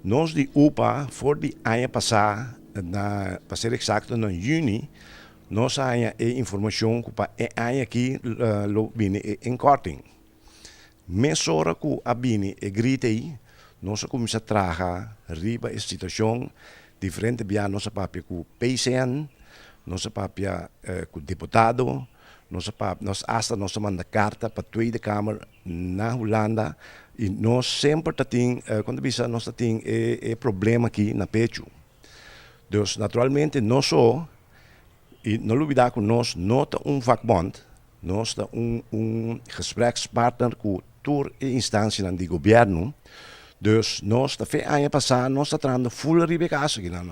nós de UPA, for de ano passado, para ser exato, no juni, nós temos informação que para ano aqui, lo bine em korting. Mas hora que a bine e grita aí, nós começamos a trabalhar riba a situação diferente via nossa papel com o PCN, nossa papel com o deputado, nós hasta nós manda carta para a Tweede Kamer na Holanda e nós sempre temos, quando bisa nós temos problema aqui na pecho. Então, naturalmente, nós só, e não olvidar que nós não temos vakbond, nós temos gesprekspartner com toda a instância do governo. Dus nós, da fe ano passado, nós estamos tratando full ribecaso aqui na.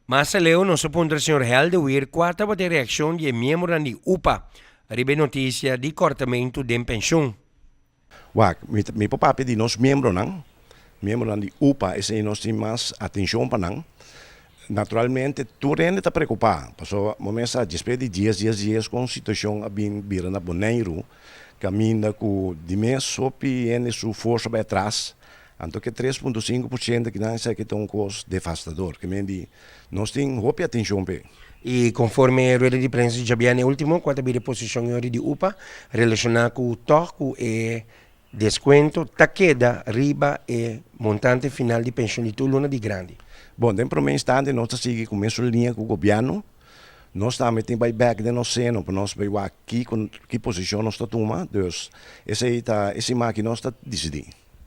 Mas leo nosso ponto o senhor Helderweer quarta a reação de membro da UPA, ribe notícia de cortamento de pensão. Wak, mi papa de nós membro da UPA, esse nós temos mais atenção para não. Naturalmente, tu rende está preocupado, porque momento despeito de dias com a situação a bem vira na Boneiro, caminha com de mês sopi e sua força para trás. Então, que 3,5% que não é que tem um custo devastador. Que me nós temos roupa e atenção. E conforme a rede de prensa de Jabiane último, quanto a posição de UPA, relacionada com o toque e desconto, taqueda, riba e montante final de pensão de Tuluna de grande. Bom, em primeiro instante, nós seguimos com a linha com o governo. Nós também temos buyback de nós seno, para nós ver que posição nós estamos tomando. Então, esse é que nós estamos decidindo.